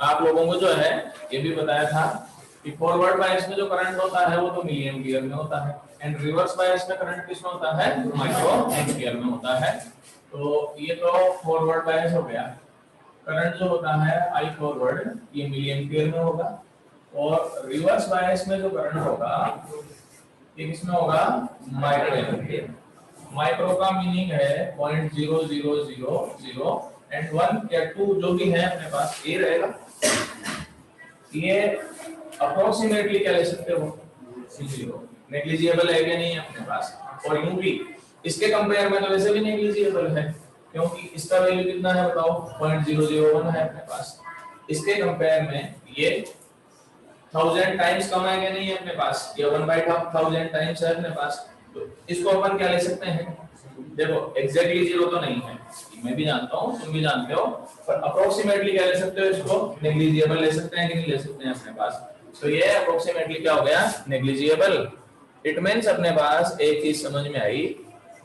आप लोगों को जो है ये भी बताया था कि फॉरवर्ड बायस में जो करंट होता है वो तो मिली एम्पियर में होता है एंड रिवर्स बायस में करंट किसमें होता है, माइक्रो एम्पियर में होता है। तो ये तो फॉरवर्ड बायस हो गया। करंट जो होता है आई फॉरवर्ड ये मिली एम्पियर में होगा और रिवर्स बायस में जो करंट होगा ये किसमें होगा, माइक्रो एम्पियर। माइक्रो का मीनिंग है 0.0000 एंड 1 या 2 जो भी है अपने पास ये रहेगा। ये अप्रोक्सीमेटली क्या ले सकते हो, 0 नेग्लिजिबल है क्या नहीं है अपने पास। और यूं भी इसके कंपेयर में तो वैसे भी नेग्लिजिबल है क्योंकि इसका वैल्यू कितना है बताओ, 0.001 है अपने पास। इसके कंपेयर में ये 1000 टाइम्स कम है क्या नहीं है अपने पास, ये 1/1000 टाइम्स है अपने पास। तो इसको अपन क्या ले सकते हैं, देखो एग्जैक्टली 0 तो नहीं है, मैं भी जानता हूँ तुम भी जानते हो, पर अप्रोक्सीमेटली क्या ले सकते हो, इसको नेग्लिजिबल ले सकते हैं कि नहीं ले सकते हैं अपने पास। तो ये अप्रोक्सीमेटली क्या हो गया, नेग्लिजिबल। इट मींस अपने पास एक चीज समझ में आई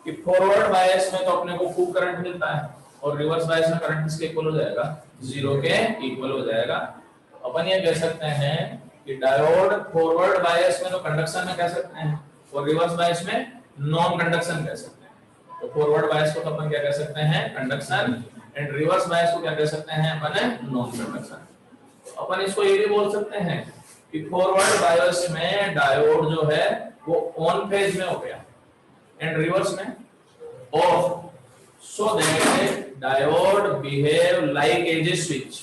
कि फॉरवर्ड बायस में तो अपने को खूब करंट मिलता है और रिवर्स बायस में करंट किसके इक्वल हो जाएगा, 0 के इक्वल हो जाएगा। अपन ये कह सकते हैं कि डायोड फॉरवर्ड बायस में तो कंडक्शन में कह सकते हैं और रिवर्स बायस में नॉन कंडक्शन कह सकते हैं। तो फॉरवर्ड बायस को तो अपन क्या कह सकते हैं, कंडक्शन, एंड रिवर्स बायस को क्या कह सकते हैं अपन, नॉन कंडक्शन। तो अपन इसको ये भी बोल सकते हैं कि फॉरवर्ड बायस में डायोड जो है वो ऑन फेज में हो गया एंड रिवर्स में off, so that diode behave like as a switch.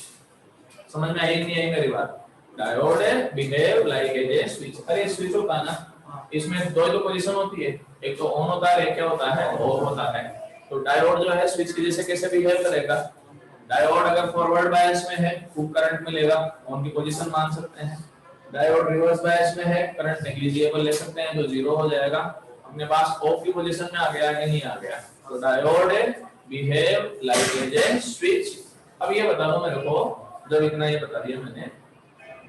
समझ में आई नहीं आई मेरी बात, diode behave like as a switch. अरे स्विच होता है ना, इसमें दो पोजीशन होती है, एक तो ऑन होता है, एक क्या होता है, ऑफ होता है। तो डायोड जो है स्विच की जैसे कैसे बिहेव करेगा, डायोड अगर फॉरवर्ड बायस में है खूब करंट मिलेगा, ऑन की पोजीशन मान सकते हैं। डायोड रिवर्स बायस में है, करंट नेग्लिजिबल ले सकते हैं जो 0 हो जाएगा। अपने पास ऑफ की पोजीशन में आ गया कि नहीं आ गया, तो diode behave like as a switch. अब ये बता दो मेरे को, जब इतना ये बता दिया मैंने,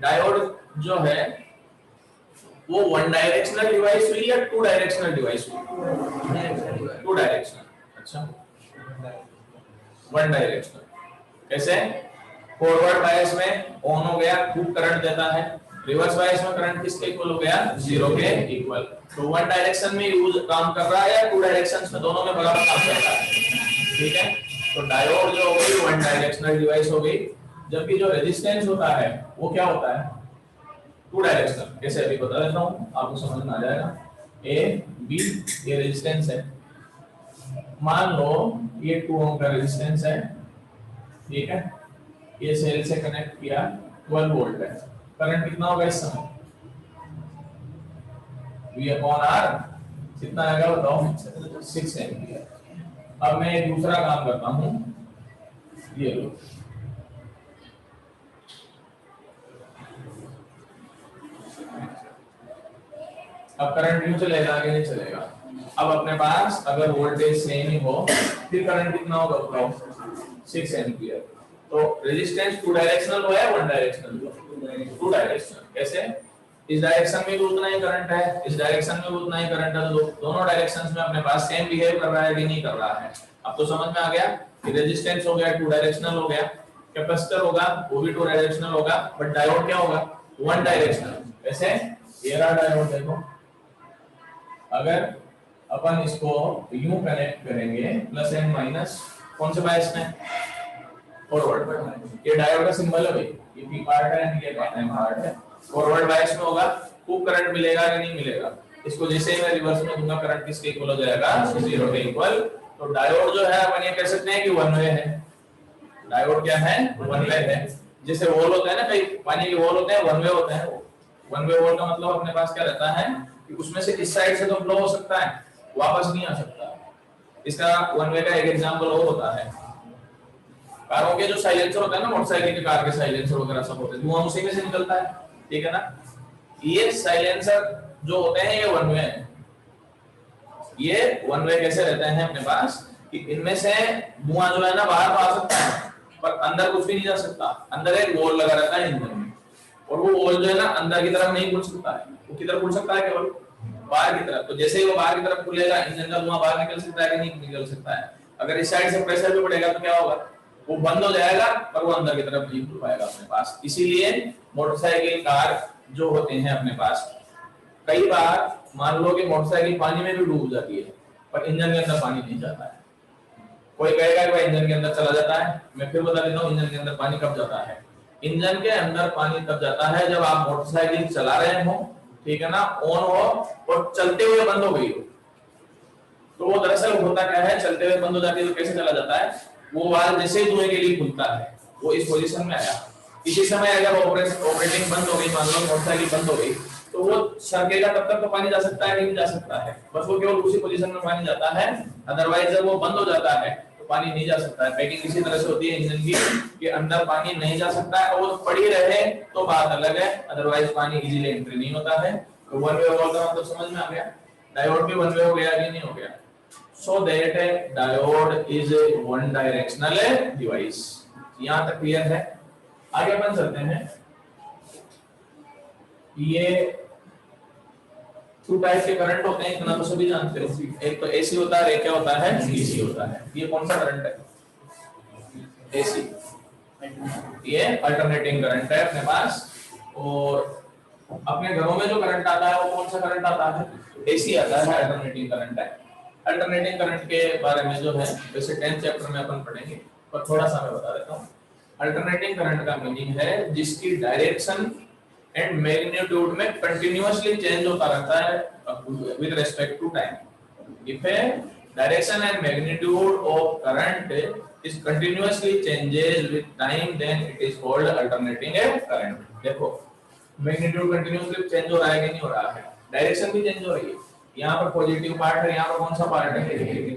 डायोड जो है वो वन डायरेक्शनल डिवाइस हुई या टू डायरेक्शनल डिवाइस हुई, टू डायरेक्शनल। अच्छा वन डायरेक्शनल कैसे, फॉरवर्ड बायस में ऑन हो गया खूब करंट देता है, रिवर्स बायस में करंट किसके इक्वल हो गया, 0 के इक्वल। तो वन डायरेक्शन में यूज काम कर रहा है या टू डायरेक्शंस में, दोनों में बराबर काम कर रहा है, ठीक है। तो डायोड जो हो गई वन डायरेक्शनल डिवाइस हो गई, जबकि जो रेजिस्टेंस होता है वो क्या होता है, टू डायरेक्शनल। कैसे अभी बता देता हूं आपको समझ में आ जाएगा। ए बी ये रेजिस्टेंस है, मान लो ये 2 ओम का रेजिस्टेंस है, ठीक है। ये सेल से कनेक्ट किया, 12 वोल्ट है, करंट कितना होगा इस समय, V अपॉन R कितना आएगा बताओ, 6 एम्पीयर। अब मैं एक दूसरा काम करता हूं, ये लो अब करंट यूं चलेगा आगे नहीं चलेगा। अब अपने पास अगर वोल्टेज सेम ही हो फिर करंट कितना होगा बताओ, 6 एम्पीयर। तो रेजिस्टेंस टू डायरेक्शनल हो या वन डायरेक्शनल, टू डायरेक्शनल। कैसे, इस डायरेक्शन में भी उतना ही करंट है, इस डायरेक्शन में भी उतना ही करंट है, तो दोनों डायरेक्शंस में अपने पास सेम बिहेव कर रहा है कि नहीं कर रहा है। अब तो समझ में आ गया कि रेजिस्टेंस हो गया टू डायरेक्शनल हो गया, कैपेसिटर होगा वो भी टू डायरेक्शनल होगा, बट डायोड क्या होगा, वन डायरेक्शनल। कैसे, ये रहा डायोड, देखो अगर अपन इसको यूं कनेक्ट करेंगे प्लस एंड माइनस, कौन से बायस में, फॉरवर्ड में। ये डायोड का सिंबल है भाई, ये पी पार्ट है एंड ये एन पार्ट है। फॉरवर्ड बायस में होगा खूब करंट मिलेगा कि नहीं मिलेगा, इसको जैसे ही मैं रिवर्स में दूंगा करंट किसके इक्वल हो जाएगा, 0 के इक्वल। तो डायोड जो है अपन ये कह सकते हैं कि वन वे है, डायोड क्या है, वन वे है। जैसे वॉल होता है ना, कई पानी के वॉल होते हैं, वन वे होते हैं। वन वे वॉल का मतलब अपने पास क्या रहता है कि उसमें से इस साइड से तो फ्लो हो सकता है, वापस नहीं आ सकता। इसका वन वे का एक एग्जांपल वो होता है, कारों के जो साइलेंसर होता है ना, मोटरसाइकिल के कार के साइलेंसर वगैरह सब होते हैं, धुआं उसी में से निकलता है, ठीक है ना। ये साइलेंसर जो होते हैं ये वन वे है। ये वन वे कैसे रहते हैं अपने पास कि इनमें से धुआं जो है ना बाहर तो आ सकता है पर अंदर कुछ भी नहीं जा सकता। अंदर एक वॉल लगा रहता है इंजन में, और वो वॉल जो है ना अंदर की तरफ नहीं खुल सकता है, वो किधर खुल सकता है, केवल बाहर की तरफ। तो जैसे ही वो बाहर की तरफ खुलेगा इंजन का धुआं बाहर निकल सकता है कि नहीं निकल सकता है। अगर इस साइड से प्रेशर भी बढ़ेगा तो क्या होगा, वो बंद हो जाएगा पर वो अंदर की तरफ नहीं खुल पाएगा अपने पास। इसीलिए मोटरसाइकिल कार जो होते हैं अपने पास, कई बार मान लो कि मोटरसाइकिल पानी में भी डूब जाती है पर इंजन के अंदर पानी नहीं जाता है। कोई कहेगा कि भाई इंजन के अंदर चला जाता है, मैं फिर बता देता हूँ इंजन के अंदर पानी कब जाता है। इंजन के अंदर पानी तब जाता है जब आप मोटरसाइकिल चला रहे हो, ठीक है ना, ऑन हो और चलते हुए बंद हो गई हो। तो वो दरअसल होता क्या है, चलते हुए बंद हो जाती है तो कैसे चला जाता है, वो वाल्व जैसे ही धुएं के लिए खुलता है वो इस पोजीशन में आया, इसी समय अगर ऑपरेटिंग बंद हो गई, मान लो मोटरसाइकिल बंद हो गई, तो वो सरकेगा तब तक तो पानी जा सकता है, नहीं जा सकता है, बस वो केवल उसी पोजीशन में पानी जाता है। अदरवाइज जब वो बंद हो जाता है तो पानी नहीं जा सकता है। पैकिंग इसी तरह से होती है इंजन की, कि अंदर पानी नहीं जा सकता है, और वो पड़ी रहे तो बात अलग है, अदरवाइज पानी इजीली एंट्री नहीं होता है। तो वन वे वाल्व का मतलब समझ में आ गया, डायोड भी वन वे हो गया कि नहीं हो गया। So that diode is a one directional device। यहाँ तक क्लियर है। आगे अपन चलते हैं। ये टू टाइप के करंट होते हैं, इतना तो सभी जानते हो, एक तो एसी होता है, एक क्या होता है, डीसी होता है। ये कौन सा करंट है, एसी। ये अल्टरनेटिंग करंट है अपने पास। और अपने घरों में जो करंट आता है वो कौन सा करंट आता है, एसी आता है, अल्टरनेटिंग करंट है। अल्टरनेटिंग करंट के बारे में जो है वैसे 10th चैप्टर में अपन पढ़ेंगे, पर थोड़ा सा मैं बता देता हूँ। अल्टरनेटिंग करंट का मीनिंग है जिसकी डायरेक्शन एंड मैग्नीट्यूड में कंटिन्यूअसली चेंज होता रहता है with respect to time. If a direction and magnitude of current is continuously changes with time, then it is called alternating current। देखो मैग्नीट्यूड कंटिन्यूअसली चेंज हो रहा है कि नहीं हो रहा है, डायरेक्शन भी चेंज हो रही है। यहाँ पर पॉजिटिव पार्ट है, यहाँ पर कौन सा पार्ट है,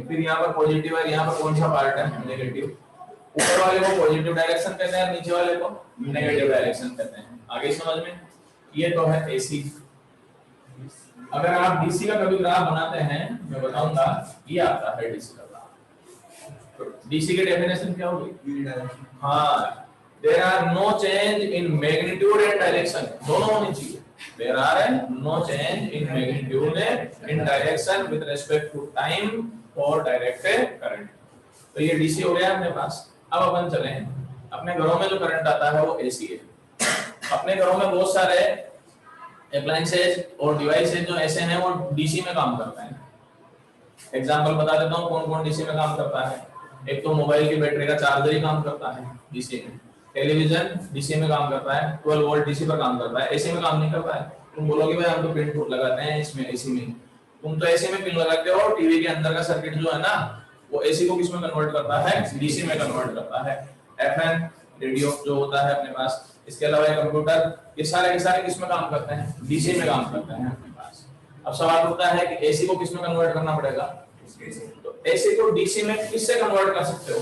फिर यहाँ पर पॉजिटिव है, यहाँ पर कौन सा पार्ट है, नेगेटिव। ऊपर वाले को पॉजिटिव डायरेक्शन कहते हैं, नीचे वाले को नेगेटिव डायरेक्शन कहते हैं। आगे समझ में। ये तो है एसी। अगर आप डीसी का कभी ग्राफ बनाते हैं, मैं बताऊंगा, ये आता है डीसी का ग्राफ। डीसी की डेफिनेशन क्या होगी, हाँ, there are no change in magnitude and direction, दोनों होनी चाहिए। there are no change in magnitude and direction with respect to time for direct current। तो ये डीसी हो गया अपने पास। अब अपन चले अपने घरों में जो करंट आता है वो एसी है। अपने घरों में बहुत सारे अप्लायंसेज और डिवाइसेज जो ऐसे हैं वो डीसी में काम करते हैं। एग्जांपल बता देता हूँ कौन कौन डीसी में काम करता है। एक तो मोबाइल की बैटरी का चार्जर ही काम करता है डीसी में, टेलीविजन डीसी में काम करता है, 12 वोल्ट डीसी पर काम करता है, एसी में काम नहीं करता है। तुम बोलोगे भाई हम तो पिन लगाते हैं इसमें एसी में, तुम तो एसी में पिन लगाते हो, टीवी के अंदर का सर्किट जो है ना वो एसी को किस में कन्वर्ट करता है, डीसी में कन्वर्ट करता है। एफएम रेडियो जो होता है अपने पास, इसके अलावा कंप्यूटर, ये सारे के सारे किस में काम करते हैं, डीसी में काम करते हैं अपने पास। अब सवाल उठता है कि एसी को किस में कन्वर्ट करना पड़ेगा, तो एसी को डीसी में किससे कन्वर्ट कर सकते हो,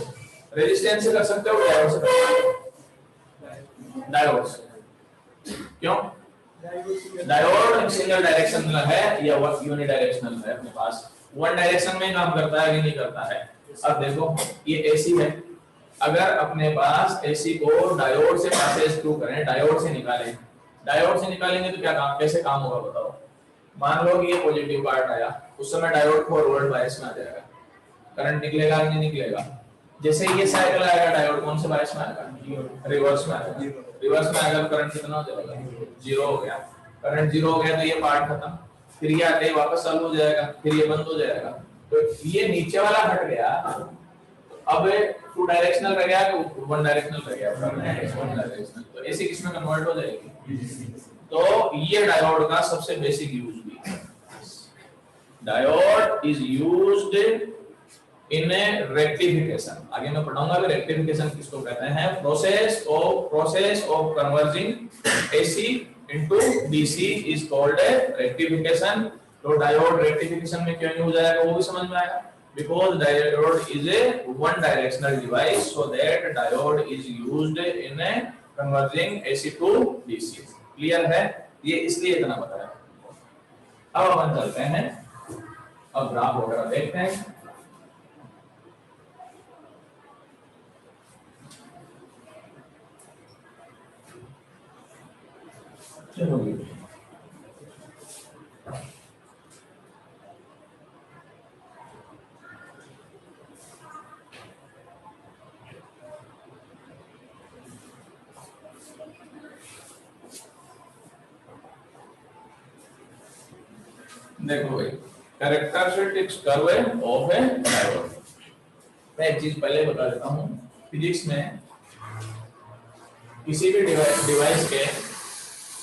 रेजिस्टेंस से कर सकते हो, डायोड से कर सकते हो, डायोड से। क्यों, डायोड सिंगल डायरेक्शनल है या यूनि डायरेक्शनल है, अपने पास वन डायरेक्शन में काम करता है कि नहीं करता है। अब देखो ये एसी है, अगर अपने पास एसी को डायोड से पैसेज थ्रू करें, डायोड से निकालें, डायोड से निकालेंगे तो क्या काम, कैसे काम होगा बताओ। मान लो कि ये पॉजिटिव पार्ट आया, उस समय डायोड फॉरवर्ड बायस में आ जाएगा, करंट निकलेगा नहीं निकलेगा। जैसे ये साइकिल आएगा डायोड कौन से बायस में आएगा, रिवर्स में आएगा। रिवर्स में आएगा तो करंट कितना हो जाएगा, 0 हो गया। करंट 0 हो गया तो ये पार्ट खत्म, फिर ये आते ही वापस चालू हो जाएगा, फिर ये बंद हो जाएगा। तो ये नीचे वाला हट गया, अब टू डायरेक्शनल रह गया कि वन डायरेक्शनल रह गया, वन डायरेक्शनल। तो ऐसे किसमें कन्वर्ट हो जाएगी। तो ये डायोड का सबसे बेसिक यूज भी है। Diode is used in A rectification, आगे मैं पढ़ाऊंगा कि रेक्टिफिकेशन किसको कहते हैं। Process of converging AC into DC is called A rectification. तो डायोड रेक्टिफिकेशन में क्यों यूज आएगा वो भी समझ में आएगा, because diode is a one directional device, so that diode is used in a converting AC to DC। Clear है, ये इसलिए इतना बताया। अब अपन चलते हैं, अब ग्राफ वगैरह देखते हैं। चलो देखो भाई, characteristics curve of a diode. मैं एक चीज पहले बता देता हूँ, फिजिक्स में किसी भी डिवाइस के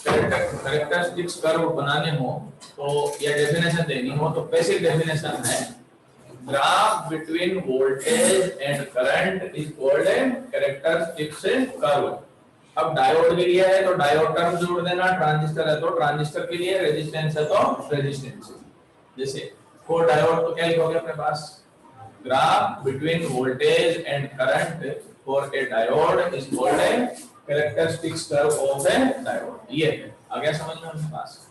कैरेक्टरिस्टिक्स कर्व बनाने हो तो या डेफिनेशन देनी हो तो बेसिक डेफिनेशन है graph between voltage and current is called a characteristics curve. अब डायोड के लिए है तो डायोड टर्म जोड़ देना, ट्रांजिस्टर है तो ट्रांजिस्टर के लिए, रेजिस्टेंस है तो रेजिस्टेंस। जैसे फॉर डायोड तो क्या लिखोगे अपने पास, graph between voltage and current for a diode is called a characteristics curve of a diode. ये है, आ गया समझ में अपने पास।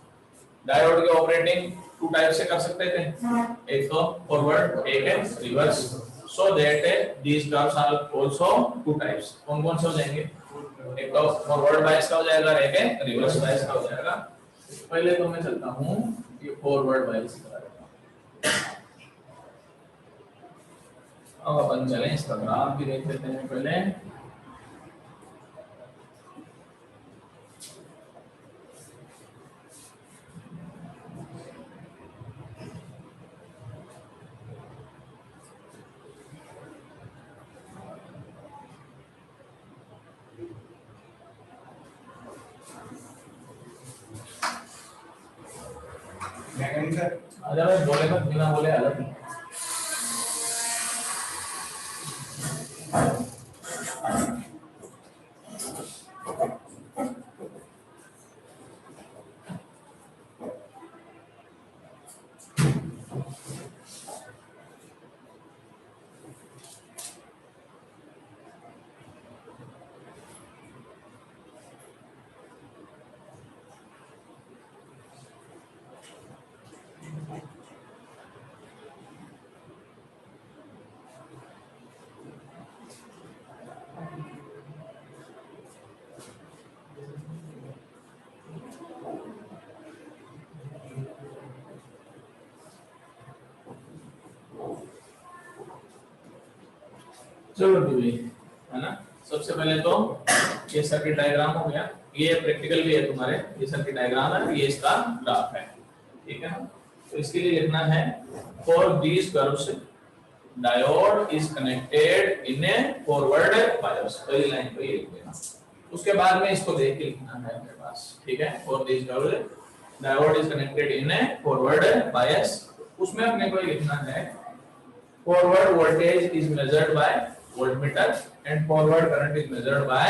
डायोड के ऑपरेटिंग टू टाइप से कर सकते थे, एक तो फॉरवर्ड, एक है reverse, so that these curves are also two types. कौन कौन से हो जाएंगे, एक तो फॉरवर्ड बायस का हो जाएगा, एक है रिवर्स बायस का हो जाएगा। पहले तो मैं चलता हूं ये फॉरवर्ड बायस करा देता हूं। अब अपन चलें इसका ग्राफ भी देख लेते हैं पहले। आजा भाई, बोले मत, बिना बोले आजा। चलो भी है ना। सबसे पहले तो ये सर्किट डायग्राम हो गया, ये प्रैक्टिकल भी है तुम्हारे, ये सर्किट डायग्राम है, ये इसका ग्राफ है, ठीक है ना। तो इसके लिए लिखना है for these curves diode is connected in a forward bias, पहली लाइन पे ये लिख देना। उसके बाद में इसको देख के लिखना है अपने पास, ठीक है। For these curves diode is connected in a forward bias, उसमें अपने को लिखना है forward voltage is measured by voltmeter and forward current is measured by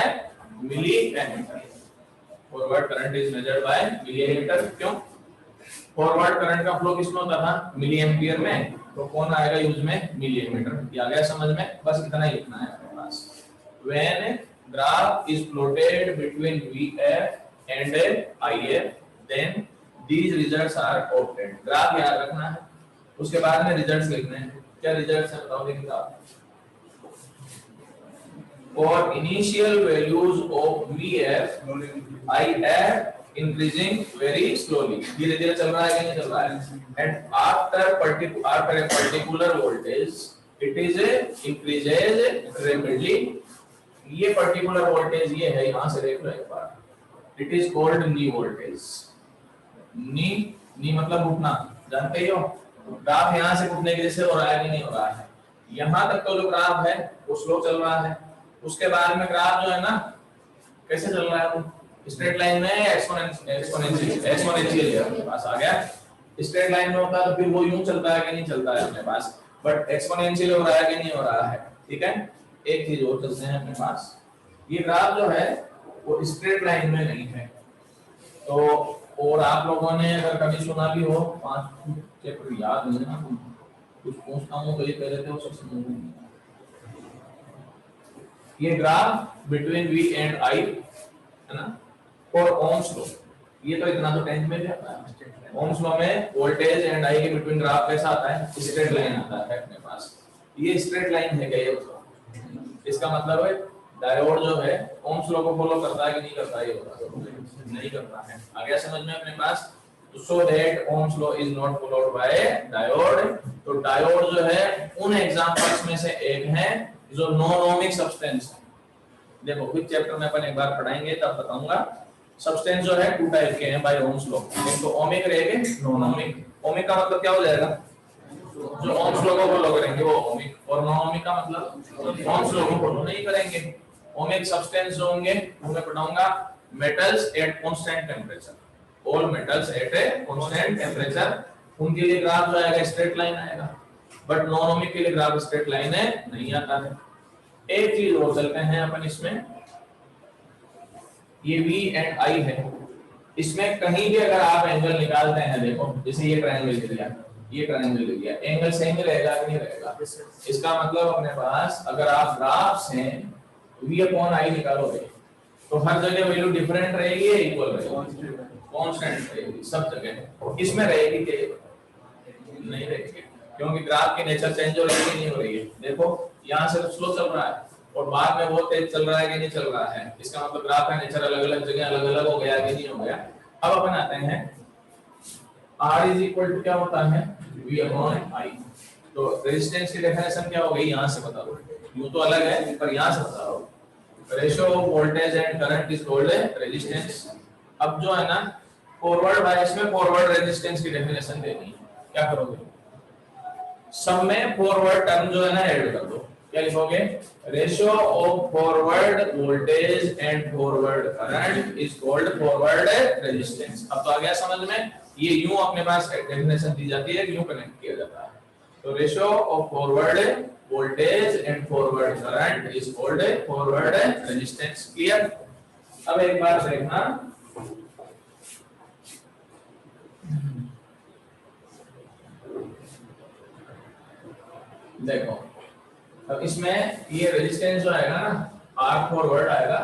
milliammeter. Forward current is measured by milliammeter। क्यों? फॉरवर्ड करंट का flow किसमें होता था, मिली एम्पियर में, तो कौन आएगा यूज में, मिलीमीटर। ये आ गया समझ में, बस इतना ही लिखना है अपने पास। When graph is plotted between VF and IF, then these results are obtained। Graph याद रखना है, उसके बाद में रिजल्ट्स लिखने हैं। क्या रिजल्ट्स है बताओ देखिए आप। For initial values of VF, IF increasing very slowly, धीरे धीरे चल रहा है कि नहीं चल रहा है, and after a particular voltage it is increases rapidly। ये particular voltage ये है, यहाँ से देख लो एक बार, it is called knee voltage। knee मतलब घुटना, जानते ही हो, ग्राफ यहाँ से घुटने की जैसे हो रहा है कि नहीं हो रहा है। यहाँ तक तो जो ग्राफ है वो स्लो चल रहा है, उसके बाद में ग्राफ जो है ना कैसे चल रहा है, वो स्ट्रेट लाइन में एक्सपोनेंशियल अपने पास आ गया। स्ट्रेट लाइन में होता है तो फिर वो यूं चलता है कि नहीं चलता है अपने पास, बट एक्सपोनेंशियल हो रहा है कि नहीं हो रहा है, ठीक है। एक चीज और चलते हैं अपने पास, ये ग्राफ जो है वो स्ट्रेट लाइन में नहीं है। तो और आप लोगों ने अगर कभी सुना भी हो, 5 चैप्टर याद नहीं है ना, कुछ पूछता हूँ तो ये कह रहे थे वो सब समझ नहीं। ये graph between V and I है ना, फॉर ओम्स लॉ, ये तो इतना तो 10th में भी आता है। ओम्स लॉ में वोल्टेज एंड I के बिटवीन ग्राफ कैसा आता है, स्ट्रेट लाइन आता है अपने पास। ये स्ट्रेट लाइन है क्या, ये बताओ। इसका मतलब है डायोड जो है ओम्स लॉ को फॉलो करता है कि नहीं करता है, ये बताओ। नहीं करता है, आ गया समझ में अपने पास। So that Ohm's law is not followed by diode. तो डायोड जो है उन एग्जांपल्स में से एक है जो नॉन ओमिक सब्सटेंस है। देखो विच चैप्टर में अपन एक बार पढ़ाएंगे तब बताऊंगा। सब्सटेंस जो है 2 टाइप के हैं बाय ओम्स लॉ, एक तो ओमिक रहेंगे, नॉन ओमिक। ओमिक का मतलब क्या हो जाएगा, जो ओम्स लॉ को फॉलो करेंगे वो ओमिक, और नॉन ओमिक का मतलब ओम्स लॉ को फॉलो नहीं करेंगे। ओमिक सब्सटेंस जो होंगे उनमें पढ़ाऊंगा metals at constant temperature, all metals at a constant temperature, उनके लिए ग्राफ जो आएगा स्ट्रेट लाइन आएगा, बट नॉन ओमिक के लिए ग्राफ स्ट्रेट लाइन है नहीं आता है। एक चीज और चलते हैं अपन इसमें, ये V एंड I है, इसमें कहीं भी अगर आप एंगल निकालते हैं, देखो जैसे ये ट्रायंगल ले लिया, ये ट्रायंगल ले लिया, एंगल सेम ही रहेगा कि नहीं रहेगा, इसका मतलब अपने पास अगर आप ग्राफ से V अपॉन I निकालोगे तो हर जगह वैल्यू डिफरेंट रहेगी या इक्वल रहेगी, कांस्टेंट रहेगी सब जगह, इसमें रहेगी कि नहीं रहेगी, क्योंकि ग्राफ की नेचर चेंज हो रही है नहीं हो रही है। देखो यहाँ से स्लो चल रहा है और बाद में वो तेज चल रहा है कि नहीं चल रहा है, इसका मतलब ग्राफ का नेचर अलग अलग जगह अलग अलग हो गया कि नहीं हो गया। अब अपन आते हैं R इज इक्वल टू क्या होता है V अपॉन I, तो रेजिस्टेंस की डेफिनेशन क्या हो गई यहाँ से बता दो, यूं तो अलग है पर यहाँ से बता दो, ratio of voltage and current is called resistance. अब जो है ना फॉरवर्ड बायस में फॉरवर्ड रेजिस्टेंस की डेफिनेशन देनी है, क्या करोगे, सब में फॉरवर्ड टर्म जो है ना ऐड कर दो, क्या लिखोगे, ratio of forward voltage and forward current is called forward resistance. अब तो आ गया समझ में, ये यूं अपने पास डेफिनेशन दी जाती है, यूं कनेक्ट किया जाता है, तो ratio of forward voltage and forward current is called forward resistance. Clear. अब एक बार देखना, देखो अब इसमें ये रेजिस्टेंस जो आएगा ना R फॉरवर्ड आएगा,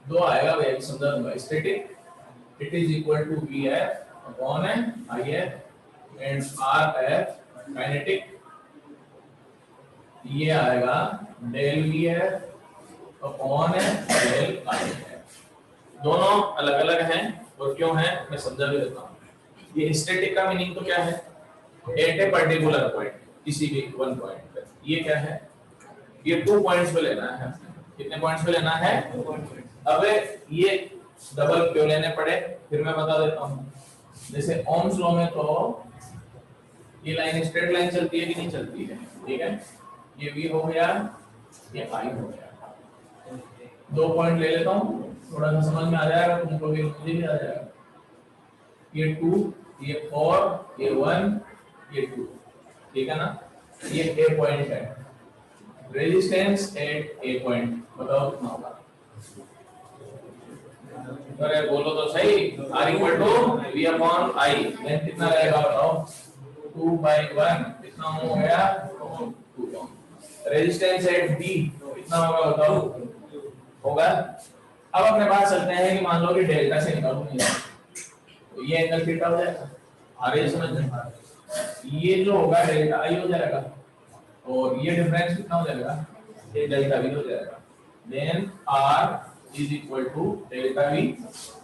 दो आएगा भाई संदर्भ में, static it is equal to VF upon IF and RF kinetic, ये आएगा del VF upon del IF, दोनों अलग अलग हैं और क्यों हैं मैं समझा भी देता हूँ। ये स्टैटिक का मीनिंग तो क्या है, एट ए पर्टिकुलर पॉइंट, किसी भी वन पॉइंट पे, ये क्या है, ये 2 पॉइंट्स पे लेना है, कितने पॉइंट्स पे लेना है, अब ये डबल क्यों लेने पड़े फिर मैं बता देता हूँ। जैसे ओम्स लॉ में तो ये लाइन स्ट्रेट लाइन चलती है कि नहीं चलती है, ठीक है, ये V हो गया, ये I हो गया, 2 पॉइंट ले लेता हूँ, थोड़ा सा समझ में आ जाएगा तुमको भी, मुझे भी आ जाएगा, ये 2, ये 4, ये 1, ये 2, ठीक है ना, ये A पॉइंट है, रेजिस्टेंस एट A पॉइंट बताओ कितना होगा, अरे बोलो तो सही, R equal to V upon I, length कितना रहेगा बताओ, 2/1, कितना हो गया 2 ओम, रेजिस्टेंस एट B कितना होगा बताओ, होगा। अब अपने पास चलते हैं कि मान लो कि डेल्टा से निकालूंगा तो ये एंगल थीटा हो जाएगा, आ रही है समझ में, ये जो होगा डेल्टा I हो जाएगा और ये डिफरेंस कितना हो जाएगा, ये डेल्टा V हो जाएगा, then R is equal to delta V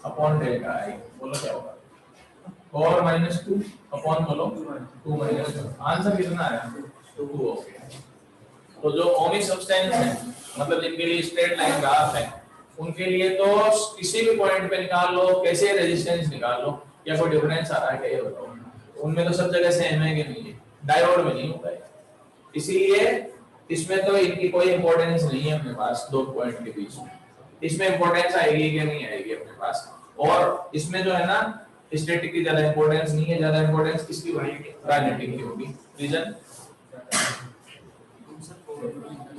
upon delta I, बोलो क्या होगा, 4 माइनस 2 अपॉन बोलो 2 माइनस 2, आंसर कितना आया 2 हो गया। तो जो ओमिक सब्सटेंस है मतलब जिनके लिए स्ट्रेट लाइन ग्राफ है उनके लिए तो किसी भी पॉइंट पे निकाल लो, कैसे रेजिस्टेंस निकाल लो, या कोई डिफरेंस आ रहा है क्या ये बताओ, उनमें तो सब जगह सेम है कि नहीं है, डायोड में नहीं होता है, इसीलिए इसमें तो इनकी कोई इंपॉर्टेंस नहीं है अपने पास, 2 पॉइंट के बीच में इसमें इंपॉर्टेंस आएगी कि नहीं आएगी अपने पास, और इसमें जो है ना स्टैटिक की ज्यादा इंपॉर्टेंस नहीं है, ज्यादा इंपॉर्टेंस किसकी होगी, काइनेटिक की होगी। रीजन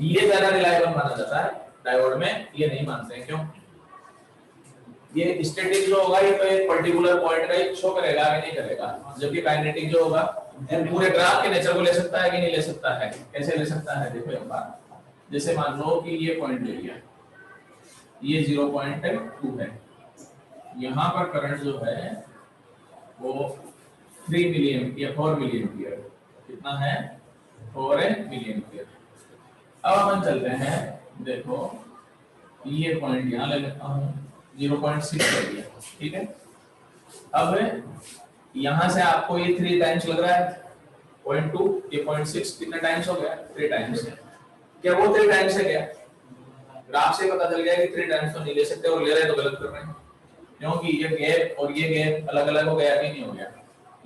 ये ज्यादा रिलायबल माना जाता है, डायोड में ये नहीं मानते हैं, क्यों, ये स्टैटिक जो होगा ये तो एक पर्टिकुलर पॉइंट का ही शो करेगा कि नहीं करेगा, जबकि काइनेटिक जो होगा पूरे ग्राफ के नेचर को ले सकता है कि नहीं ले सकता है, कैसे ले सकता है, देखो एक बार, जैसे मान लो कि ये पॉइंट ले लिया, ये 0.2 है, यहाँ पर करंट जो है वो 3 मिलियन 4 मिलियन कितना है 4 मिलियन। अब अपन चलते हैं, देखो ये पॉइंट यहाँ ले लेता हूँ 0.6 कर दिया, ठीक है, अब यहाँ से आपको ये 3 टाइम्स लग रहा है 0.2, ये 0.6 कितने टाइम्स हो गया 3 टाइम्स, क्या वो 3 टाइम्स है क्या, ग्राफ से पता चल गया कि 3 टाइम्स तो नहीं ले सकते और ले रहे तो गलत कर रहे हैं, क्योंकि ये गैप और ये गैप अलग अलग हो गया कि नहीं हो गया,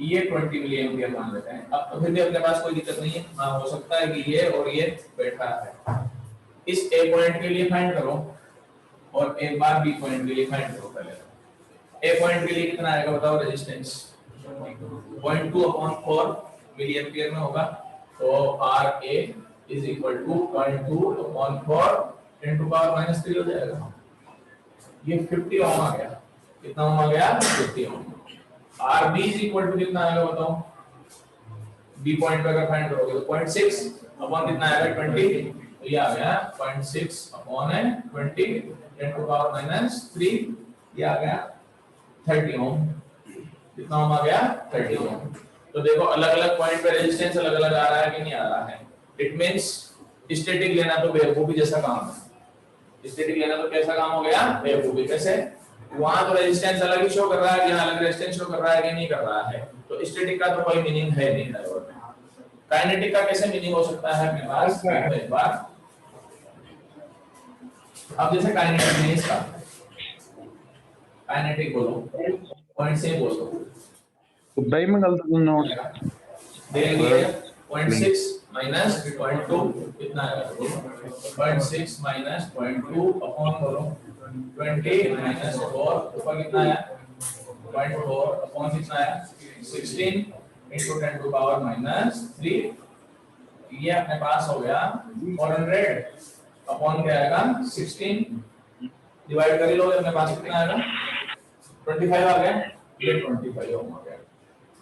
ये 20 मिली एम्पियर मान लेते हैं। अब तो फिर भी अपने पास कोई दिक्कत नहीं है, हाँ हो सकता है कि ये और ये बैठा है। इस ए पॉइंट के लिए फाइंड करो और एक बार बी पॉइंट के लिए फाइंड करो। पहले ए पॉइंट के लिए कितना आएगा बताओ, रेजिस्टेंस 0.2 अपॉन 4 मिली एम्पियर में होगा, तो R A is equal to 0.2 अपॉन 4 इनटू पावर माइनस 3 हो जाएगा। ये 50 ओम आ गया। कितना ओम आ गया? 50 ohm. R B is equal to कितना आएगा बताओ, बी पॉइंट पे अगर फाइंड करोगे तो 0.6 अपॉन कितना आएगा 20, तो ये आ गया 0.6 अपॉन 20 इनटू पावर माइनस 3, ये आ गया 30 ओम। कितना ओम आ गया? 30 ओम। तो देखो अलग अलग पॉइंट पे रेजिस्टेंस अलग अलग आ रहा है कि नहीं आ रहा है। इट मींस स्टैटिक लेना तो बेवकूफी जैसा काम है। स्टैटिक लेना तो कैसा काम हो गया? बेवकूफी। कैसे? वहां तो रेजिस्टेंस अलग ही शो कर रहा है, यहाँ अलग रेजिस्टेंस शो कर रहा है कि नहीं कर रहा है। तो स्टैटिक का तो कोई मीनिंग है नहीं डायोड में। काइनेटिक का कैसे मीनिंग हो सकता है अपने पास? देखो एक बार, अब जैसे काइनेटिक नहीं इसका, काइनेटिक बोलो, पॉइंट से बोलो भाई मैं गलत बोल रहा हूँ। दे दिए 0.6 माइनस 0.2 कितना आएगा? 0.6 माइनस 0.2 अपॉन करो 20 माइनस 4 ऊपर कितना आया? 0.4 अपॉन कितना आया? 16 into 10 to power minus 3। ये अपने पास हो गया 400 अपॉन क्या आएगा? 16 डिवाइड कर लो, अपने पास कितना आएगा? 25 आ गया। ये 25 ओम आ गया।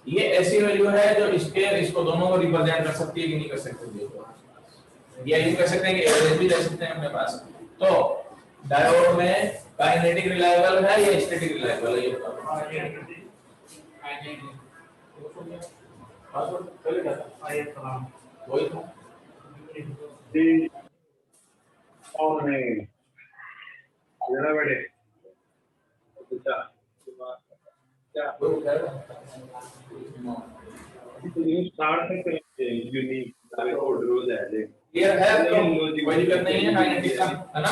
ये ऐसी वैल्यू है जो इसको दोनों को रिप्रेजेंट कर सकती है कि नहीं कर सकती? ये यूज कर सकते हैं कि एवरेज भी ले सकते हैं अपने पास। तो डायोड में काइनेटिक रिलायबल है या स्टैटिक रिलायबल है? ये बताओ। वही तो और नहीं लेना बेटे अच्छा क्या ये स्टार्ट से यूनिक कोड रोज है। क्लियर है? तो कोई दिक्कत नहीं है काइनेटिक का, है ना?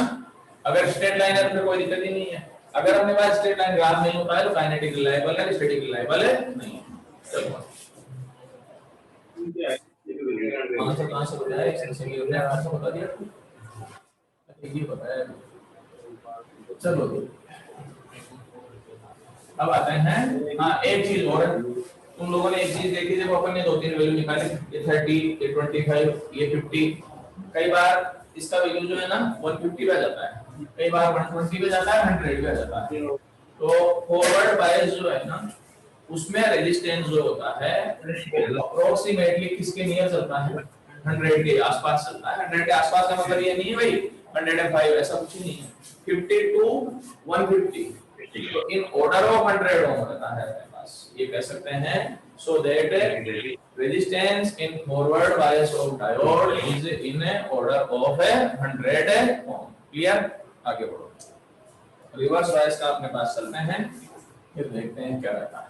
अगर स्ट्रेट लाइन है तो फिर कोई दिक्कत ही नहीं है। अगर अपने पास स्ट्रेट लाइन ग्राफ नहीं होता है तो काइनेटिक रिलायबल है, स्टैटिक रिलायबल है नहीं है। चलो कहां से बताया? इसने कहां से बता दिया? ये बताया। चलो अब आते हैं, हाँ एक चीज और है। तुम लोगों ने एक चीज देखी, देखो अपन ने दो तीन वैल्यू निकाली, ये 30, ये 25, ये 50। कई बार इसका वैल्यू जो है ना 150 पे जाता है, कई बार 120 पे जाता है, 100 पे जाता है। तो फॉरवर्ड बायस जो है ना, उसमें रेजिस्टेंस जो होता है अप्रोक्सीमेटली किसके नियर चलता है? 100 के आसपास चलता है। 100 के आसपास का मतलब ये नहीं है भाई 105, ऐसा कुछ नहीं है। 50 to 150, तो इन ऑर्डर ऑफ 100 ओम रहता है अपने पास, ये कह सकते हैं। So that resistance in forward bias of diode is in order of 100 ohm. Clear? आगे बढ़ो। रिवर्स बायस का अपने पास चलते हैं, फिर देखते हैं क्या रहता है।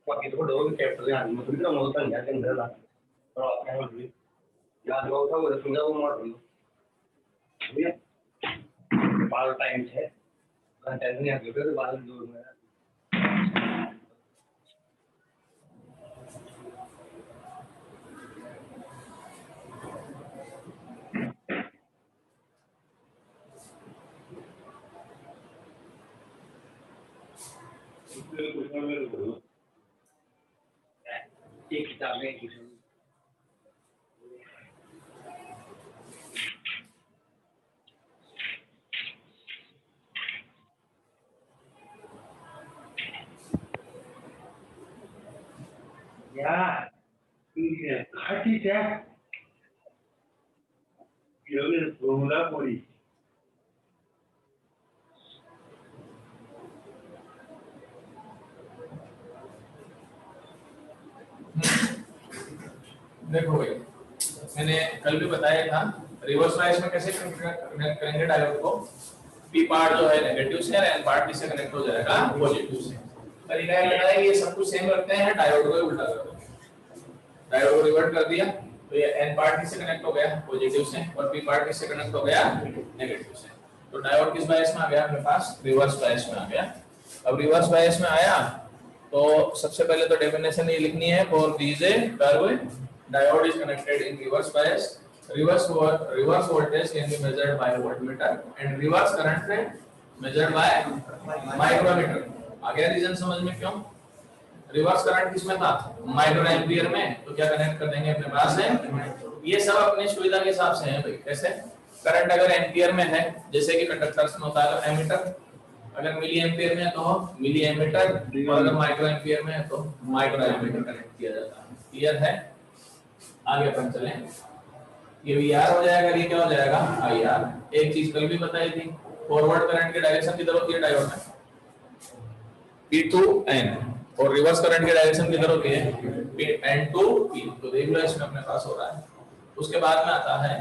बाकी तो डोर कैप्चर है आदमी तो ना होता है क्या अंदर ला और क्या हो रही यार जो था वो सुना वो मार रही है बाल टाइम है घंटे नहीं आगे तो बाल दूर में एक किताब में या खाटी क्या ये बोला पूरी देखो भाई, मैंने कल भी बताया था रिवर्स बायस में कैसे कनेक्ट करेंगे डायोड को। पी पार्ट जो है नेगेटिव से और एन पार्ट किससे कनेक्ट हो जाएगा, पॉजिटिव से। तरीका ये लगाया कि ये सब कुछ सेम रखते हैं, डायोड को उल्टा कर दो। डायोड को रिवर्ट कर दिया तो ये एन पार्ट किससे कनेक्ट हो गया, पॉजिटिव से, और पी पार्ट किससे कनेक्ट हो गया, नेगेटिव से। तो डायोड किस बायस में आ गया अपने पास, रिवर्स बायस में आ गया। अब रिवर्स बायस में आया तो सबसे पहले तो डेफिनेशन ये लिखनी है, for these A curve diode is connected in reverse bias, reverse voltage can be measured by voltmeter and reverse current measured by micrometer। आ गया रीजन समझ में क्यों? रिवर्स करंट किसमें था, माइक्रो एम्पियर में, तो क्या कनेक्ट कर देंगे अपने पास है। ये सब अपनी सुविधा के हिसाब से है भाई। कैसे? करंट अगर एम्पियर में है, जैसे कि कंडक्टर्स में होता है एमीटर, अगर मिली एम्पियर में है तो मिली एमीटर, और अगर माइक्रो एम्पियर में है तो माइक्रो एमीटर कनेक्ट किया जाता है। क्लियर है? आगे अपन चलें। ये VR हो जाएगा, ये क्या हो जाएगा, IR। एक चीज कल भी बताई थी, फॉरवर्ड करंट की डायरेक्शन किधर होती है डायोड में, P to N, और रिवर्स करंट की डायरेक्शन किधर होती है, N to P। तो देख लो इसमें अपने पास हो रहा है। उसके बाद में आता है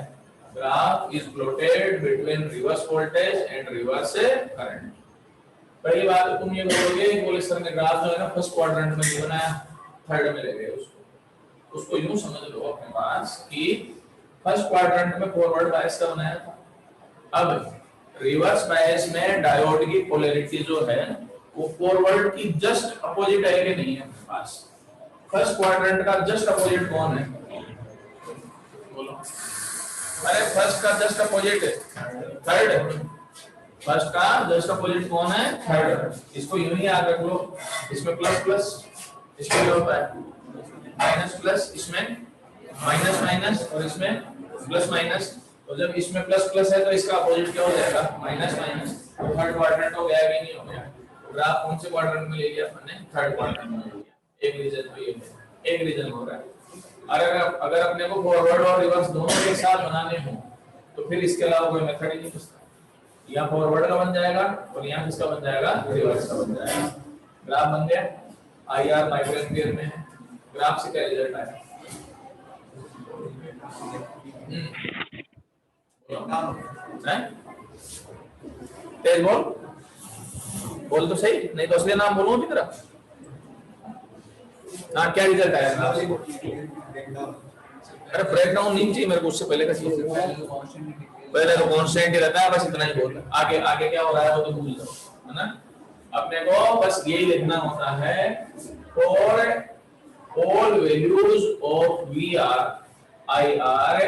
graph is plotted between reverse voltage and reverse current. पहली बात तो तुम ये बोलोगे बोले सर ने ग्राफ जो है ना फर्स्ट क्वाड्रेंट में नहीं बनाया, थर्ड में ले गए उसको यूं समझ लो अपने पास कि फर्स्ट क्वाड्रेंट में फॉरवर्ड बायस का बनाया था। अब रिवर्स बायस में डायोड की पोलैरिटी जो है वो फॉरवर्ड की जस्ट अपोजिट है कि नहीं है अपने पास। फर्स्ट क्वाड्रेंट का जस्ट अपोजिट कौन है, बोलो। अरे फर्स्ट का जस्ट अपोजिट थर्ड, फर्स्ट का जस्ट अपोजिट कौन है, थर्ड। इसको यूं ही याद रख लो, इसमें प्लस प्लस, इसमें क्या होता है माइनस प्लस, इसमें माइनस माइनस, और इसमें प्लस माइनस। तो जब इसमें प्लस प्लस है तो इसका अपोजिट क्या हो जाएगा, माइनस माइनस। तो थर्ड क्वाड्रेंट हो गया कि नहीं हो गया। ग्राफ कौन से क्वाड्रेंट में ले लिया हमने, थर्ड क्वाड्रेंट में ले लिया। एक रीजन तो ये है, एक रीजन हो रहा है। अगर अपने को फॉरवर्ड और रिवर्स दोनों एक साथ बनाने हो तो फिर इसके अलावा कोई मेथड ही नहीं बचता। यहाँ फॉरवर्ड का बन जाएगा और यहाँ किसका बन जाएगा, रिवर्स का बन जाएगा। ग्राफ बन गया, IR माइक्रो एम्पियर में है। ग्राफ से क्या रिजल्ट आया, तेज बोल तो सही, नहीं तो असली नाम बोलूं की तरह। हाँ क्या रिजल्ट आया ग्राफ से? अरे ब्रेकडाउन नहीं चाहिए मेरे को, उससे पहले का चीज पहले तो कांस्टेंट ही रहता है, बस इतना ही बहुत है। आगे आगे क्या हो रहा है वो तो भूल जाओ, है ना। अपने को बस यही लिखना होता है, for all values of VR IR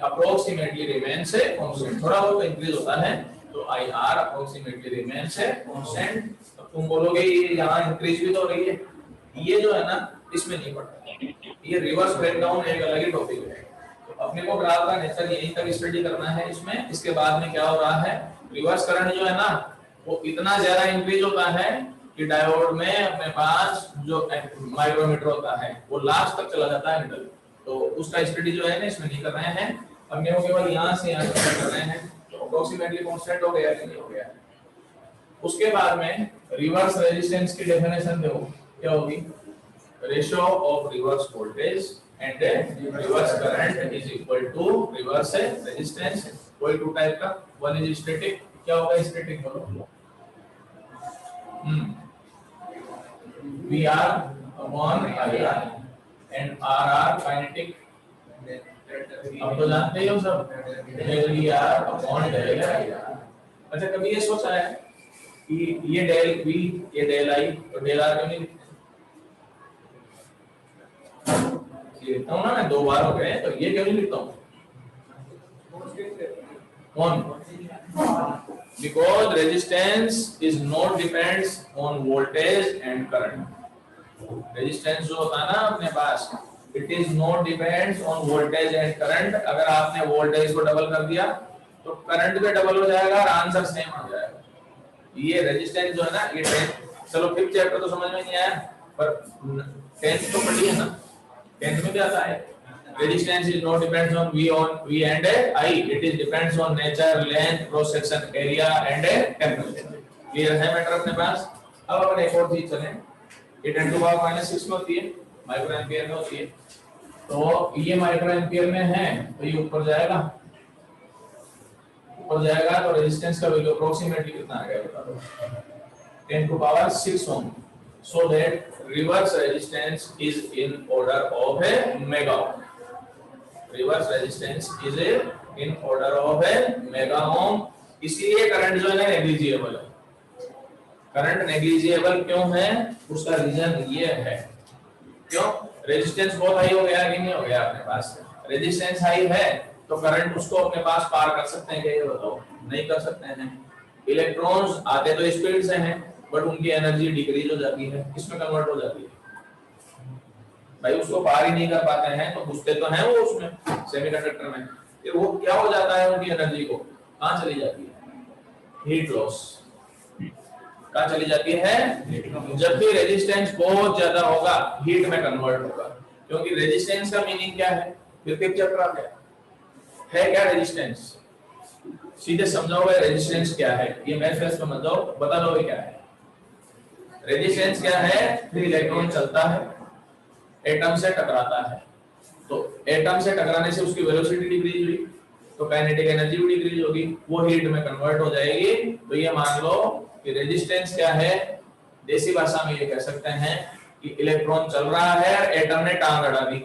approximately remains constant। थोड़ा बहुत इंक्रीज होता है तो IR approximately remains constant। अब तुम बोलोगे ये यहाँ इंक्रीज भी तो हो रही है, ये जो है ना इसमें नहीं पड़ता, ये रिवर्स ब्रेकडाउन एक अलग ही टॉपिक है। तो अपने को ग्राफ का नेचर यहीं तक स्टडी करना है इसमें। इसके बाद में क्या हो रहा है, रिवर्स करंट जो है ना वो इतना ज्यादा इंक्रीज होता है कि डायोड में अपने पास जो माइक्रोमीटर होता है वो लास्ट तक चला जाता है मिडल। तो उसका स्टडी जो है ना इसमें नहीं कर रहे हैं, हमने वो केवल यहाँ से यहाँ तक कर रहे हैं। तो अप्रोक्सीमेटली कांस्टेंट हो गया कि नहीं हो गया। उसके बाद में रिवर्स रेजिस्टेंस की डेफिनेशन दो, क्या होगी, ratio of reverse voltage and reverse current is equal to reverse resistance. कोई टू टाइप का, वन इज स्टैटिक, क्या होगा स्टैटिक बोलो, VR upon IR and RR kinetic। अब तो जानते ही हो सब, del VR upon del IR। अच्छा कभी ये सोचा है कि ये del V ये del I तो del R क्यों नहीं लिखते? ये लिखता हूँ ना मैं, 2 बार हो गए तो ये क्यों नहीं लिखता हूँ, कौन? Because resistance is not depends on voltage and current। Resistance जो होता है ना अपने पास, it is not depends on voltage and current. अगर आपने वोल्टेज को डबल कर दिया तो करंट भी डबल हो जाएगा और आंसर सेम आ जाएगा। ये रेजिस्टेंस जो है ना, ये 10 चलो 5th चैप्टर तो समझ में नहीं आया, पर 10th तो पढ़ी है ना, 10th में क्या आता है, resistance is not depends on V and I, it is depends on nature, length, cross section area and temperature। Clear है मैटर अपने पास। अब अपन एक और चीज चलें, ये 10 to the power -6 में होती है, माइक्रो एम्पियर में होती है। तो ये माइक्रो एम्पियर में है तो ये ऊपर जाएगा, ऊपर जाएगा तो रेजिस्टेंस का वैल्यू अप्रोक्सीमेटली कितना आ गया बता दो, 10 to power 6 ohm, so that reverse resistance is in order of a mega ohm. Reverse resistance is in order of a mega ohm. इसलिए करंट जो है ना नेग्लिजिबल है। करंट नेग्लिजिबल क्यों है, उसका रीजन ये है, क्यों, रेजिस्टेंस बहुत हाई हो गया कि नहीं हो गया अपने पास, रेजिस्टेंस हाई है तो करंट उसको अपने पास पार कर सकते हैं क्या, ये बताओ, नहीं कर सकते हैं। इलेक्ट्रॉन्स आते तो स्पीड से हैं बट उनकी एनर्जी डिक्रीज हो जाती है, किसमें कन्वर्ट हो जाती है भाई, उसको पार ही नहीं कर पाते हैं, तो घुसते तो हैं वो उसमें सेमीकंडक्टर में, फिर वो क्या हो जाता है, उनकी एनर्जी को कहां चली जाती है, हीट लॉस, कहां चली जाती है, जब भी रेजिस्टेंस बहुत ज्यादा होगा हीट में कन्वर्ट होगा, क्योंकि रेजिस्टेंस का मीनिंग क्या है, विद्युत चक्र है क्या रेजिस्टेंस, सीधे समझाओगे रेजिस्टेंस क्या है, ये मैं फिर समझ जाओ, बता दो क्या है रेजिस्टेंस क्या है, फिर इलेक्ट्रॉन चलता है, एटम से टकराता है, तो एटम से टकराने से उसकी वेलोसिटी डिक्रीज हुई तो काइनेटिक एनर्जी भी डिक्रीज होगी, वो हीट में कन्वर्ट हो जाएगी, तो ये मान लो कि रेजिस्टेंस क्या है, देसी भाषा में ये कह सकते हैं कि इलेक्ट्रॉन चल रहा है और एटम ने टांग अड़ा दी,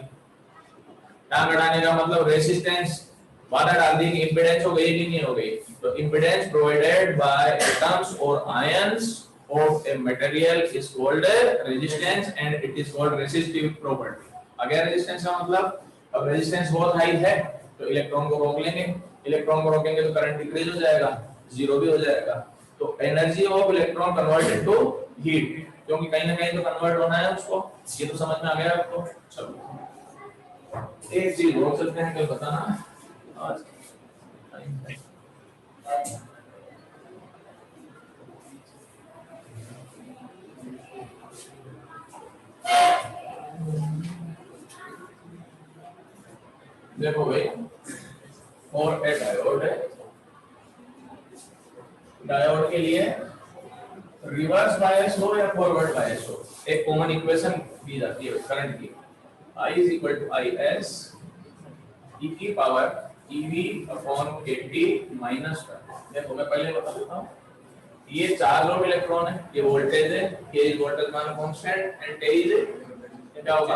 टांग अड़ाने का मतलब रेजिस्टेंस बाधा डाल दी कि इंपीडेंस हो गई कि नहीं हो गई, तो इंपीडेंस प्रोवाइडेड बाय एटम्स और ions of a material is called resistance and it is called resistive property। अगर रेजिस्टेंस का मतलब, अब रेजिस्टेंस बहुत हाई है तो इलेक्ट्रॉन को रोक लेंगे, इलेक्ट्रॉन को रोकेंगे तो करंट डिक्रीज हो जाएगा, जीरो भी हो जाएगा, तो energy of electron converted to heat, क्योंकि कहीं ना कहीं तो कन्वर्ट होना है उसको, ये तो समझ में आ गया आपको। चलो एक चीज रोक सकते हैं, कोई बताना आज देखो भाई, और ए डायोड है, डायोड के लिए रिवर्स बायस हो या फॉरवर्ड बायस हो, एक कॉमन इक्वेशन दी जाती है करंट की, I is equal to IS e की power EV upon KT minus 1। देखो मैं पहले बता देता हूँ, ये चार्ज ऑफ इलेक्ट्रॉन है, ये वोल्टेज है, K इज वोल्टेज मान कांस्टेंट एंड T इज क्या होगा,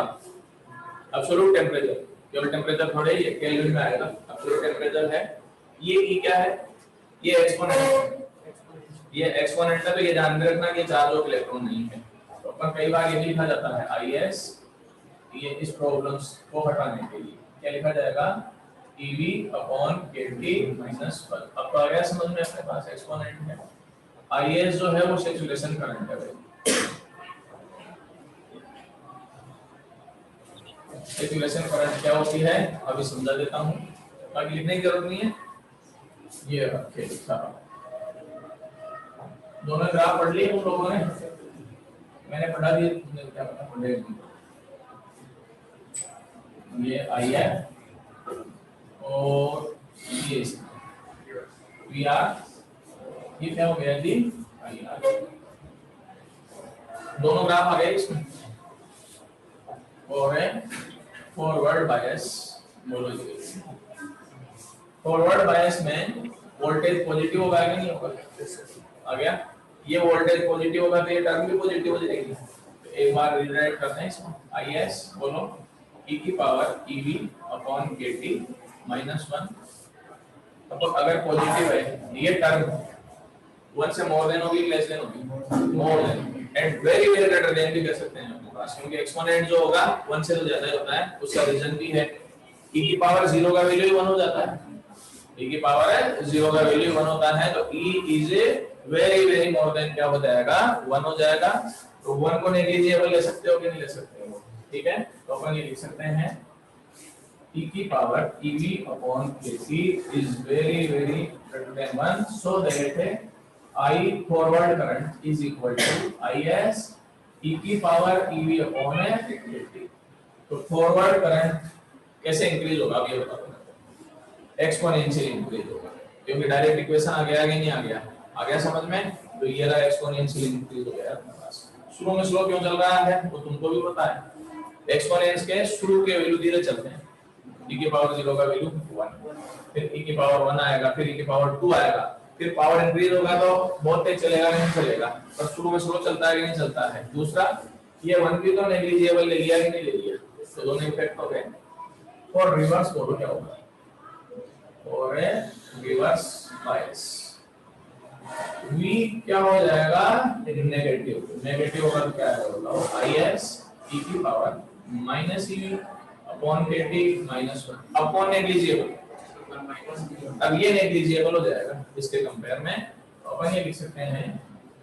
एब्सोल्यूट टेंपरेचर, केवल टेंपरेचर थोड़े ही केल्विन में आएगा, एब्सोल्यूट टेंपरेचर है, ये E क्या है, ये एक्सपोनेंट, ये एक्सपोनेंट है, तो ये ध्यान में रखना कि चार्ज ऑफ इलेक्ट्रॉन नहीं है, तो अपन कई बार ये भी लिखा जाता है IS, ये इस प्रॉब्लम्स को हटाने के लिए क्या लिखा जाएगा, EV अपॉन KT माइनस 1। अब तो आ गया समझ में, अपने पास एक्सपोनेंट है, IS जो है वो सैचुरेशन करंट है भाई, सैचुरेशन करंट क्या होती है अभी समझा देता हूँ, बाकी लिखने की जरूरत नहीं है, ये रखे लिखा, दोनों ग्राफ पढ़ लिए उन लोगों ने, मैंने पढ़ा दिए, तुमने क्या पता पढ़े, ये आई है और ये वी आर, ये क्या हो गया जी, आई आर, दोनों ग्राफ आ गए इसमें, और है फॉरवर्ड बायस, बोलो जी, फॉरवर्ड बायस में वोल्टेज पॉजिटिव होगा कि नहीं होगा, आ गया, ये वोल्टेज पॉजिटिव होगा तो ये टर्म भी पॉजिटिव हो जाएगी, तो एक बार रीराइट करते हैं इसको, IS बोलो e की power EV upon KT minus 1, अब अगर पॉजिटिव है ये टर्म 1 से मोर देन होगी लेस देन होगी, more than, and very very greater then भी कह सकते हैं अपने पास, क्योंकि एक्सपोनेंट जो होगा 1 से तो ज्यादा ही होता है, उसका रीजन भी है, e की पावर 0 का वैल्यू ही 1 हो जाता है, e की पावर है 0 का वैल्यू 1 होता है, तो e is very very more than क्या हो जाएगा, 1 हो जाएगा, तो 1 को नेग्लिजिबल ले सकते हो कि नहीं ले सकते हो, ठीक है, तो अपन ये लिख सकते हैं e की power EV upon KT is very very greater than 1, so that I forward current is equal to IS e की पावर EV अपॉन KT। तो फॉरवर्ड करंट कैसे इंक्रीज होगा अब ये बता दो, एक्सपोनेंशियल इंक्रीज होगा, क्योंकि डायरेक्ट इक्वेशन आ गया कि नहीं आ गया, आ गया समझ में, तो ये रहा एक्सपोनेंशियल इंक्रीज हो गया अपने पास। शुरू में स्लो क्यों चल रहा है वो तुमको भी पता है, एक्सपोनेंट्स के शुरू के वैल्यू धीरे चलते हैं। e की पावर 0 का वैल्यू 1, फिर e की पावर 1 आएगा, फिर e की पावर 2 आएगा, फिर पावर इंक्रीज होगा तो बहुत तेज चलेगा नहीं चलेगा, पर शुरू में स्लो चलता है कि नहीं चलता है। दूसरा, ये 1 भी तो नेग्लिजिबल ले लिया कि नहीं ले लिया, तो दोनों इफेक्ट हो गए। और रिवर्स बोलो क्या होगा, और रिवर्स बायस v क्या हो जाएगा, नेगेटिव। नेगेटिव होगा तो क्या आएगा, is e की power minus e upon kt minus 1 upon negligible. अब ये नेग्लिजिबल हो जाएगा इसके कंपेयर में, तो अपन ये लिख सकते हैं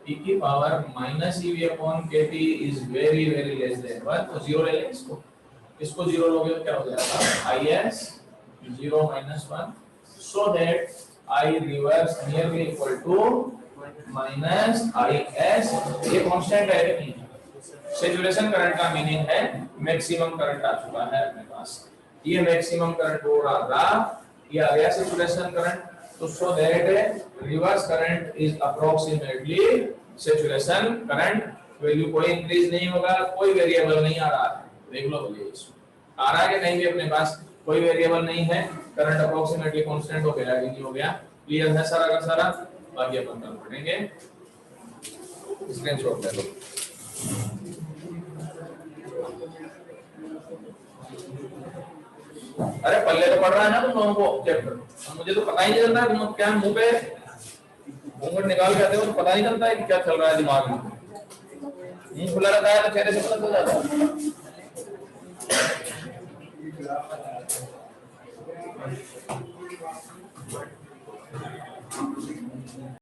e की power minus ev upon kt is very very less than 1, तो 0 ले लें इसको। इसको 0 लोगे तो क्या हो जाएगा, is 0 minus 1, so that I reverse nearly equal to minus is। ये कांस्टेंट है कि नहीं? सैचुरेशन करंट का मीनिंग है मैक्सिमम करंट आ चुका है अपने पास, ये मैक्सिमम करंट हो रहा था, ये आ गया सैचुरेशन करंट, तो so that reverse current is approximately saturation current. Value कोई इंक्रीज नहीं होगा, कोई वेरिएबल नहीं आ रहा है, देख लो भैया इसको आ रहा है कि नहीं भी, अपने पास कोई वेरिएबल नहीं है, करंट अप्रोक्सीमेटली कांस्टेंट हो गया कि नहीं हो गया। क्लियर है सारा का सारा, बाकी अपन कल पढ़ेंगे। स्क्रीनशॉट ले लो। अरे पल्ले तो पढ़ रहा है ना तुम लोगों को चैप्टर, मुझे तो पता ही नहीं चलता तुम क्या मुंह पे घूंघट निकाल के आते हो, तो पता नहीं चलता है कि क्या चल रहा है दिमाग में। मुंह खुला रहता है तो चेहरे से पता चल जाता है।